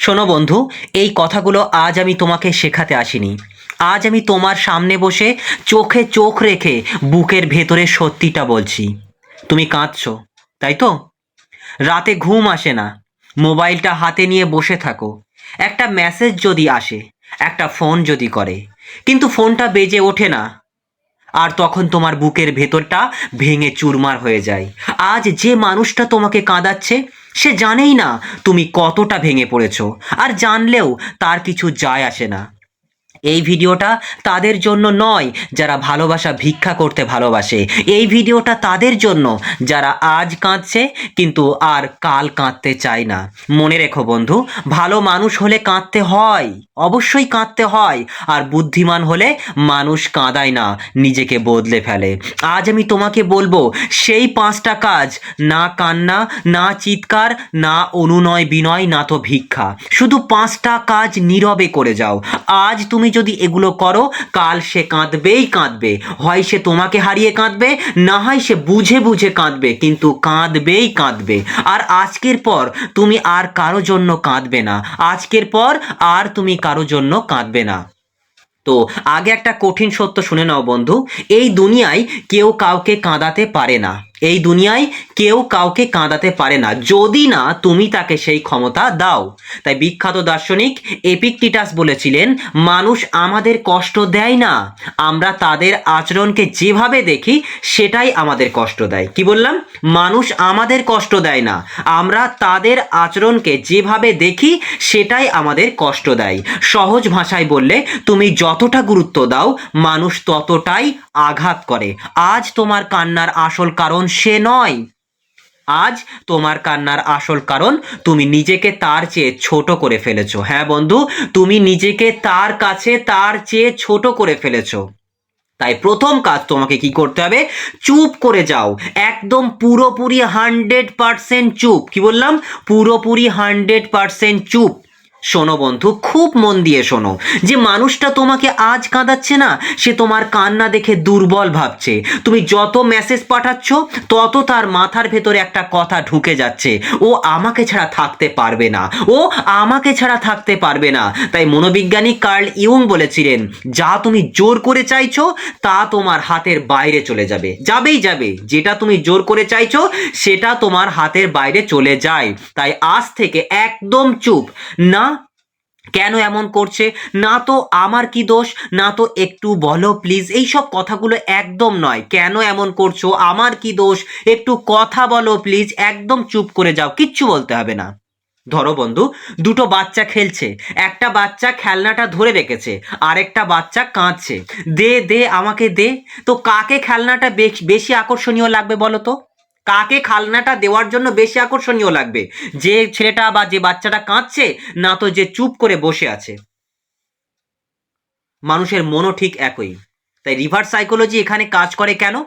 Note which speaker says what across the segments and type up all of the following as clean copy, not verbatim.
Speaker 1: শোনো বন্ধু, এই কথাগুলো আজ আমি তোমাকে শেখাতে আসিনি। আজ আমি তোমার সামনে বসে চোখে চোখ রেখে বুকের ভেতরে সত্যিটা বলছি। তুমি কাঁদছো, তাই তো? রাতে ঘুম আসে না, মোবাইলটা হাতে নিয়ে বসে থাকো। একটা মেসেজ যদি আসে, একটা ফোন যদি করে, কিন্তু ফোনটা বেজে ওঠে না, আর তখন তোমার বুকের ভেতরটা ভেঙে চুরমার হয়ে যায়। আজ যে মানুষটা তোমাকে কাঁদাচ্ছে, সে জানেই না তুমি কতটা ভেঙে পড়েছো, আর জানলেও তার কিছু যায় আসে না। এই ভিডিওটা তাদের জন্য নয় যারা ভালোবাসা ভিক্ষা করতে ভালোবাসে। এই ভিডিওটা তাদের জন্য যারা আজ কাঁদছে কিন্তু আর কাল কাঁদতে চায় না। মনে রেখো বন্ধু, ভালো মানুষ হলে কাঁদতে হয়, অবশ্যই কাঁদতে হয়। আর বুদ্ধিমান হলে মানুষ কাঁদায় না, নিজেকে বদলে ফেলে। আজ আমি তোমাকে বলবো, সেই 5টা কাজ, না কান্না, না চিৎকার, না অনুনয় বিনয়, না তো ভিক্ষা, শুধু 5টা কাজ নীরবে করে যাও। আজ তুমি যদি এগুলো করো, কাল সে কাঁদবেই কাঁদবে। হয় সে তোমাকে হারিয়ে কাঁদবে, না হয় সে বুঝে বুঝে কাঁদবে, কিন্তু কাঁদবেই কাঁদবে। আর আজকের পর তুমি আর কারো জন্য কাঁদবে না। আজকের পর আর তুমি কারো জন্য কাঁদবে না। তো আগে একটা কঠিন সত্য শুনে নাও বন্ধু, এই দুনিয়ায় কেউ কাউকে কাঁদাতে পারে না। এই দুনিয়ায় কেউ কাউকে কাঁদাতে পারে না, যদি না তুমি তাকে সেই ক্ষমতা দাও। তাই বিখ্যাত দার্শনিক এপিকটিটাস বলেছিলেন, মানুষ আমাদের কষ্ট দেয় না, আমরা তাদের আচরণকে যেভাবে দেখি সেটাই আমাদের কষ্ট দেয়। কি বললাম? মানুষ আমাদের কষ্ট দেয় না, আমরা তাদের আচরণকে যেভাবে দেখি সেটাই আমাদের কষ্ট দেয়। সহজ ভাষায় বললে, তুমি যতটা গুরুত্ব দাও, মানুষ ততটাই আঘাত করে। আজ তোমার কান্নার আসল কারণ সে নয়। আজ তোমার কান্নার আসল কারণ তুমি নিজেকে তার চেয়ে ছোট করে ফেলেছো। হ্যাঁ বন্ধু, তুমি নিজেকে তার কাছে তার চেয়ে ছোট করে ফেলেছো। তাই প্রথম কাজ তোমাকে কি করতে হবে? চুপ করে যাও, একদম পুরোপুরি 100% চুপ। কি বললাম? পুরোপুরি 100% চুপ। শোনো বন্ধু, খুব মন দিয়ে শোনো, যে মানুষটা তোমাকে আজ কাঁদাচ্ছে না, সে তোমার কান্না দেখে দুর্বল ভাবছে। তুমি যত মেসেজ পাঠাচ্ছ, তত তার মাথার ভেতরে একটা কথা ঢুকে যাচ্ছে, ও আমাকে ছাড়া থাকতে পারবে না, ও আমাকে ছাড়া থাকতে পারবে না। তাই মনোবিজ্ঞানী কার্ল ইউং বলেছিলেন, যা তুমি জোর করে চাইছো তা তোমার হাতের বাইরে চলে যাবে, যাবেই যাবে। যেটা তুমি জোর করে চাইছো সেটা তোমার হাতের বাইরে চলে যায়। তাই আজ থেকে একদম চুপ। না, কেন এমন করছে, না তো আমার কি দোষ, না তো একটু বলো প্লিজ, এই সব কথাগুলো একদম নয়। কেন এমন করছো, আমার কি দোষ, একটু কথা বলো প্লিজ, একদম চুপ করে যাও, কিচ্ছু বলতে হবে না। ধরো বন্ধু, দুটো বাচ্চা খেলছে, একটা বাচ্চা খেলনাটা ধরে রেখেছে, আরেকটা বাচ্চা কাঁদছে, দে দে আমাকে দে। তো কাকে খেলনাটা বেশি আকর্ষণীয় লাগবে বলো তো? কাকে খেলনাটা দেওয়ার জন্য বেশি আকর্ষণীয় লাগবে? যে ছেলেটা বা যে বাচ্চাটা কাঁদছে, না তো যে চুপ করে বসে আছে? মানুষের মনও ঠিক একই। তাই রিভার্স সাইকোলজি এখানে কাজ করে কেন?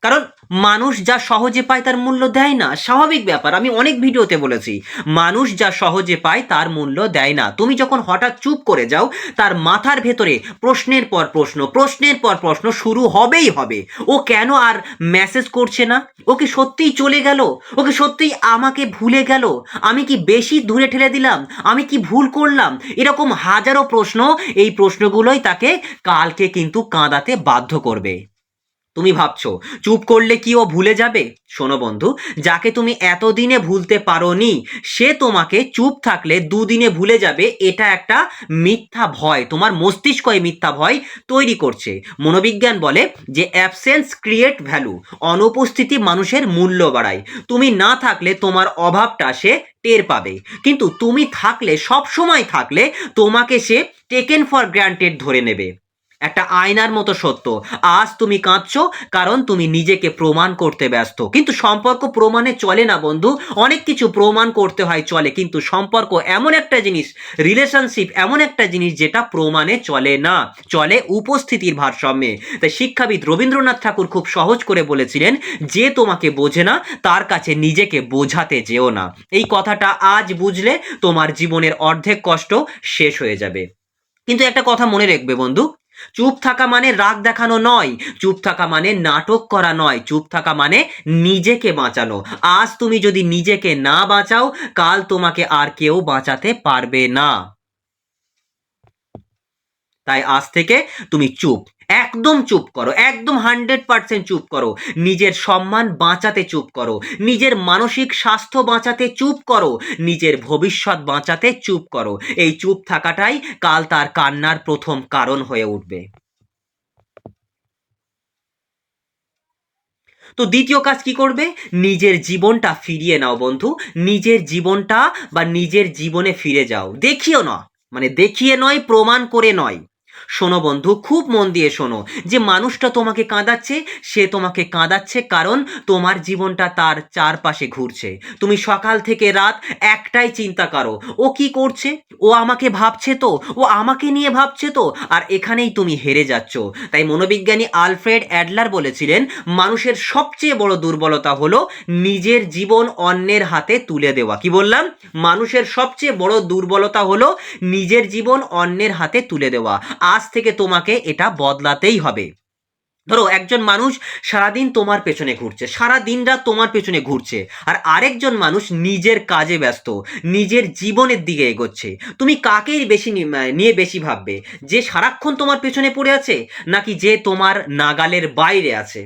Speaker 1: কারণ মানুষ যা সহজে পায় তার মূল্য দেয় না, স্বাভাবিক ব্যাপার। আমি অনেক ভিডিওতে বলেছি, মানুষ যা সহজে পায় তার মূল্য দেয় না। তুমি যখন হঠাৎ চুপ করে যাও, তার মাথার ভেতরে প্রশ্নের পর প্রশ্ন, প্রশ্নের পর প্রশ্ন শুরু হবেই হবে। ও কেন আর মেসেজ করছে না? ও কি সত্যিই চলে গেল? ও কি সত্যিই আমাকে ভুলে গেল? আমি কি বেশি দূরে ঠেলে দিলাম? আমি কি ভুল করলাম? এরকম হাজারো প্রশ্ন, এই প্রশ্নগুলোই তাকে কালকে কিন্তু কাঁদাতে বাধ্য করবে। তুমি ভাবছো চুপ করলে কি ও ভুলে যাবে? শোনো বন্ধু, যাকে তুমি এতদিনে ভুলতে পারোনি, সে তোমাকে চুপ থাকলে দুদিনে ভুলে যাবে, এটা একটা মিথ্যা ভয়। তোমার মস্তিষ্ক এই মিথ্যা ভয় তৈরি করছে। মনোবিজ্ঞান বলে যে অ্যাবসেন্স ক্রিয়েট ভ্যালু, অনুপস্থিতি মানুষের মূল্য বাড়ায়। তুমি না থাকলে তোমার অভাবটা সে টের পাবে, কিন্তু তুমি থাকলে, সব সময় থাকলে, তোমাকে সে টেকেন ফর গ্রান্টেড ধরে নেবে। একটা আয়নার মতো সত্য। আজ তুমি কাঁদছো কারণ তুমি নিজেকে প্রমাণ করতে ব্যস্ত, কিন্তু সম্পর্ক প্রমাণে চলে না বন্ধু। অনেক কিছু প্রমাণ করতে হয় চলে, কিন্তু সম্পর্ক এমন একটা জিনিস, রিলেশনশিপ এমন একটা জিনিস যেটা প্রমাণে চলে না, চলে উপস্থিতির ভারসাম্যে। তাই শিক্ষাবিদ রবীন্দ্রনাথ ঠাকুর খুব সহজ করে বলেছিলেন, যে তোমাকে বোঝে না তার কাছে নিজেকে বোঝাতে যেও না। এই কথাটা আজ বুঝলে তোমার জীবনের অর্ধেক কষ্ট শেষ হয়ে যাবে। কিন্তু একটা কথা মনে রাখবে বন্ধু, চুপ থাকা মানে রাগ দেখানো নয়, চুপ থাকা মানে নাটক করা নয়, চুপ থাকা মানে নিজেকে বাঁচানো। আজ তুমি যদি নিজেকে না বাঁচাও, কাল তোমাকে আর কেউ বাঁচাতে পারবে না। তাই আজ থেকে তুমি চুপ, একদম চুপ করো, একদম 100% চুপ করো। নিজের সম্মান বাঁচাতে চুপ করো, নিজের মানসিক স্বাস্থ্য বাঁচাতে চুপ করো, নিজের ভবিষ্যৎ বাঁচাতে চুপ করো। এই চুপ থাকাটাই কাল তার কান্নার প্রথম কারণ হয়ে উঠবে। তো দ্বিতীয় কাজ কি করবে? নিজের জীবনটা ফিরিয়ে নাও বন্ধু, নিজের জীবনটা বা নিজের জীবনে ফিরে যাও। দেখিও না, মানে দেখিয়ে নয়, প্রমাণ করে নয়। শোনো বন্ধু, খুব মন দিয়ে শোনো, যে মানুষটা তোমাকে কাঁদাচ্ছে, সে তোমাকে কাঁদাচ্ছে কারণ তোমার জীবনটা তার চারপাশে ঘুরছে। তুমি সকাল থেকে রাত একটাই চিন্তা করো, ও কি করছে, ও আমাকে ভাবছে তো, ও আমাকে নিয়ে ভাবছে তো, আর এখানেই তুমি হেরে যাচ্ছ। তাই মনোবিজ্ঞানী আলফ্রেড অ্যাডলার বলেছিলেন, মানুষের সবচেয়ে বড় দুর্বলতা হলো নিজের জীবন অন্যের হাতে তুলে দেওয়া। কি বললাম? মানুষের সবচেয়ে বড় দুর্বলতা হলো নিজের জীবন অন্যের হাতে তুলে দেওয়া। আজ থেকে তোমাকে এটা বদলাতেই হবে। ধরো একজন মানুষ সারাদিন তোমার পেছনে ঘুরছে, সারা দিন রাত তোমার পেছনে ঘুরছে, আর আরেকজন মানুষ নিজের কাজে ব্যস্ত, নিজের জীবনের দিকে এগোচ্ছে। তুমি কাকেই বেশি নিয়ে বেশি ভাববে, যে সারাক্ষণ তোমার পেছনে পড়ে আছে, নাকি যে তোমার নাগালের বাইরে আছে?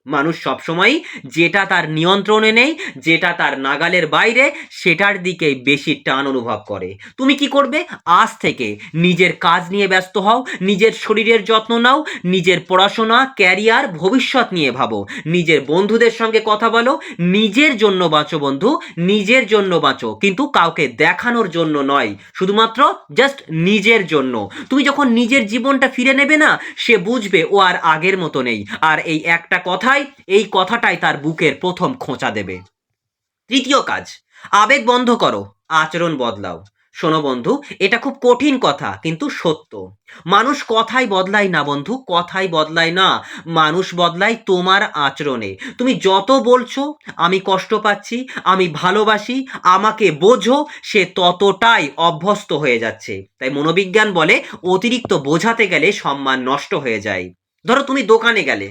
Speaker 1: মানুষ সবসময় যেটা তার নিয়ন্ত্রণে নেই, যেটা তার নাগালের বাইরে, সেটার দিকেই বেশি টান অনুভব করে। তুমি কি করবে? আজ থেকে নিজের কাজ নিয়ে ব্যস্ত হও, নিজের শরীরের যত্ন নাও, নিজের পড়াশোনা, ক্যারিয়ার, ভবিষ্যৎ নিয়ে ভাবো, নিজের বন্ধুদের সঙ্গে কথা বলো। নিজের জন্য বাঁচো বন্ধু, নিজের জন্য বাঁচো, কিন্তু কাউকে দেখানোর জন্য নয়, শুধুমাত্র জাস্ট নিজের জন্য। তুমি যখন নিজের জীবনটা ফিরে নেবে না, সে বুঝবে ও আর আগের মতো নেই, আর এই একটা কথাই, এই কথাটাই তার বুকের প্রথম খোঁচা দেবে। তৃতীয় কাজ, আবেগ বন্ধ করো, আচরণ বদলাও। শোনো বন্ধু, এটা খুব কঠিন কথা কিন্তু সত্য। মানুষ কথাই বদলায় না বন্ধু, কথাই বদলায় না। মানুষ বদলায় তোমার আচরণে। তুমি যত বলছো আমি কষ্ট পাচ্ছি, আমি ভালোবাসি, আমাকে বোঝো, সে ততটাই অভ্যস্ত হয়ে যাচ্ছে। তাই মনোবিজ্ঞান বলে, অতিরিক্ত বোঝাতে গেলে সম্মান নষ্ট হয়ে যায়। ধরো তুমি দোকানে গেলে,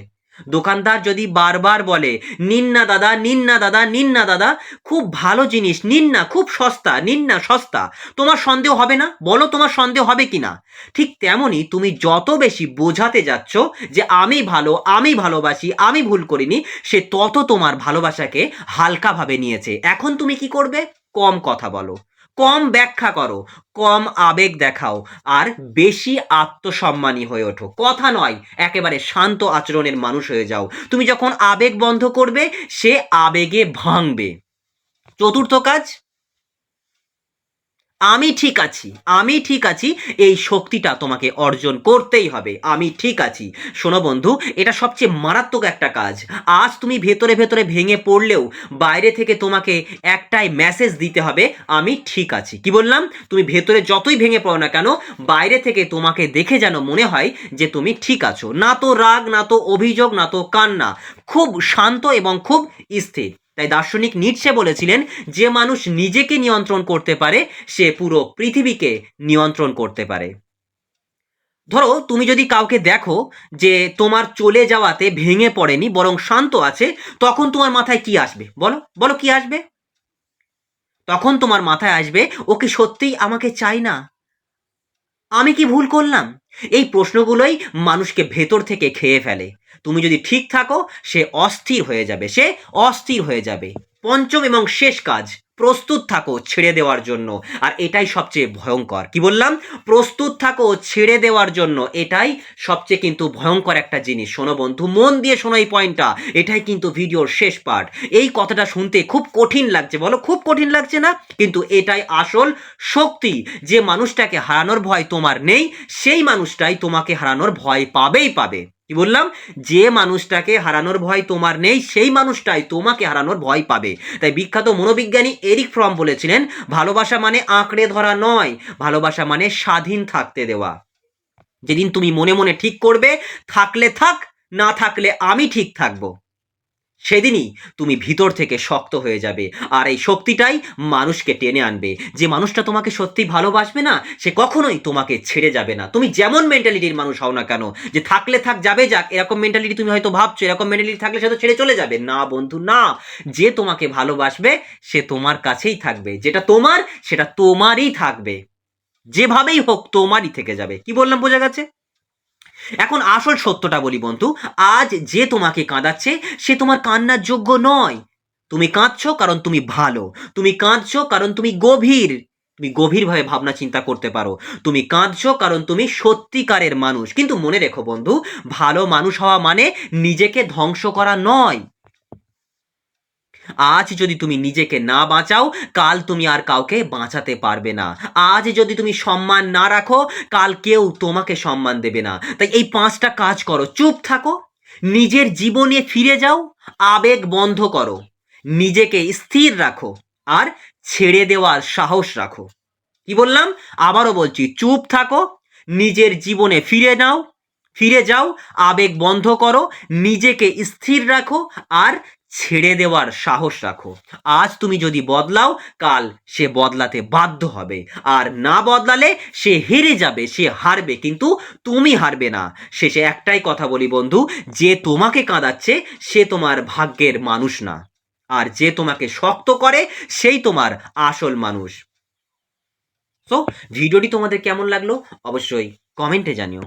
Speaker 1: দোকানদার যদি বারবার বলে, নিন না দাদা, নিন না দাদা, নিন না দাদা, খুব ভালো জিনিস, নিন না, খুব সস্তা, নিন না, সস্তা, তোমার সন্দেহ হবে না? বলো তোমার সন্দেহ হবে কিনা? ঠিক তেমনি তুমি যত বেশি বোঝাতে যাচ্ছ যে আমি ভালো, আমি ভালোবাসি, আমি ভুল করিনি, সে তত তোমার ভালোবাসাকে হালকাভাবে নিয়েছে। এখন তুমি কি করবে? কম কথা বলো, কম ব্যাখ্যা করো, কম আবেগ দেখাও, আর বেশি আত্মসম্মানী হয়ে ওঠো। কথা নয়, একেবারে শান্ত আচরণের মানুষ হয়ে যাও। তুমি যখন আবেগ বন্ধ করবে, সে আবেগে ভাঙবে। চতুর্থ কাজ, আমি ঠিক আছি, আমি ঠিক আছি, এই শক্তিটা তোমাকে অর্জন করতেই হবে। আমি ঠিক আছি। শোনো বন্ধু, এটা সবচেয়ে মারাত্মক একটা কাজ। আজ তুমি ভেতরে ভেতরে ভেঙে পড়লেও বাইরে থেকে তোমাকে একটাই মেসেজ দিতে হবে, আমি ঠিক আছি। কি বললাম? তুমি ভেতরে যতই ভেঙে পড়ো না কেন, বাইরে থেকে তোমাকে দেখে যেন মনে হয় যে তুমি ঠিক আছো। না তো রাগ, না তো অভিযোগ, না তো কান্না, খুব শান্ত এবং খুব স্থির। তাই দার্শনিক নিটশে বলেছিলেন, যে মানুষ নিজেকে নিয়ন্ত্রণ করতে পারে, সে পুরো পৃথিবীকে নিয়ন্ত্রণ করতে পারে। ধরো তুমি যদি কাউকে দেখো যে তোমার চলে যাওয়াতে ভেঙে পড়েনি, বরং শান্ত আছে, তখন তোমার মাথায় কি আসবে? বলো, বলো কি আসবে? তখন তোমার মাথায় আসবে, ও কি সত্যিই আমাকে চাই না? আমি কি ভুল করলাম? এই প্রশ্নগুলোই মানুষকে ভেতর থেকে খেয়ে ফেলে। তুমি যদি ঠিক থাকো, সে অস্থির হয়ে যাবে, সে অস্থির হয়ে যাবে। পঞ্চম এবং শেষ কাজ, প্রস্তুত থাকো ছেড়ে দেওয়ার জন্য। আর এটাই সবচেয়ে ভয়ঙ্কর। কি বললাম? প্রস্তুত থাকো ছেড়ে দেওয়ার জন্য। এটাই সবচেয়ে কিন্তু ভয়ঙ্কর একটা জিনিস। শোনো বন্ধু, মন দিয়ে শোনো এই পয়েন্টটা, এটাই কিন্তু ভিডিওর শেষ পার্ট। এই কথাটা শুনতে খুব কঠিন লাগছে, বলো খুব কঠিন লাগছে না? কিন্তু এটাই আসল শক্তি। যে মানুষটাকে হারানোর ভয় তোমার নেই, সেই মানুষটাই তোমাকে হারানোর ভয় পাবেই পাবে। কি বললাম? যে মানুষটাকে হারানোর ভয় তোমার নেই, সেই মানুষটাই তোমাকে হারানোর ভয় পাবে। তাই বিখ্যাত মনোবিজ্ঞানী এরিক ফ্রম বলেছিলেন, ভালোবাসা মানে আঁকড়ে ধরা নয়, ভালোবাসা মানে স্বাধীন থাকতে দেওয়া। যেদিন তুমি মনে মনে ঠিক করবে, থাকলে থাক, না থাকলে আমি ঠিক থাকবো, সেদিনই তুমি ভিতর থেকে শক্ত হয়ে যাবে। আর এই শক্তিটাই মানুষকে টেনে আনবে। যে মানুষটা তোমাকে সত্যি ভালোবাসবে না, সে কখনোই তোমাকে ছেড়ে যাবে না। তুমি যেমন মেন্টালিটির মানুষ হও না কেন, যে থাকলে থাক যাবে যাক এরকম মেন্টালিটি তুমি হয়তো ভাবছো, এরকম মেন্টালিটি থাকলে সে তো ছেড়ে চলে যাবে। না বন্ধু না, যে তোমাকে ভালোবাসবে সে তোমার কাছেই থাকবে। যেটা তোমার সেটা তোমারই থাকবে, যেভাবেই হোক তোমারই থেকে যাবে। কি বললাম বোঝা গেছে? এখন আসল সত্যটা বলি বন্ধু, আজ যে তোমাকে কাঁদাচ্ছে সে তোমার কান্নার যোগ্য নয়। তুমি কাঁদছো কারণ তুমি ভালো, তুমি কাঁদছো কারণ তুমি গভীর, তুমি গভীরভাবে ভাবনা চিন্তা করতে পারো। তুমি কাঁদছো কারণ তুমি সত্যিকারের মানুষ। কিন্তু মনে রেখো বন্ধু, ভালো মানুষ হওয়া মানে নিজেকে ধ্বংস করা নয়। আজ যদি তুমি নিজেকে না বাঁচাও, কাল তুমি আর কাউকে বাঁচাতে পারবে না। আজ যদি তুমি সম্মান না রাখো, কাল কেউ তোমাকে সম্মান দেবে না। তাই এই 5টা কাজ করো। চুপ থাকো, নিজের জীবনে ফিরে যাও, আবেগ বন্ধ করো, নিজেকে স্থির রাখো, আর ছেড়ে দেওয়ার সাহস রাখো। কি বললাম? আবারও বলছি, চুপ থাকো, নিজের জীবনে ফিরে যাও, আবেগ বন্ধ করো, নিজেকে স্থির রাখো, আর ছেড়ে দেওয়ার সাহস রাখো। আজ তুমি যদি বদলাও, কাল সে বদলাতে বাধ্য হবে। আর না বদলালে সে হেরে যাবে, সে হারবে, কিন্তু তুমি হারবে না। শেষে একটাই কথা বলি বন্ধু, যে তোমাকে কাঁদাচ্ছে সে তোমার ভাগ্যের মানুষ না, আর যে তোমাকে শক্ত করে সেই তোমার আসল মানুষ। সো ভিডিওটি তোমাদের কেমন লাগলো অবশ্যই কমেন্টে জানিও।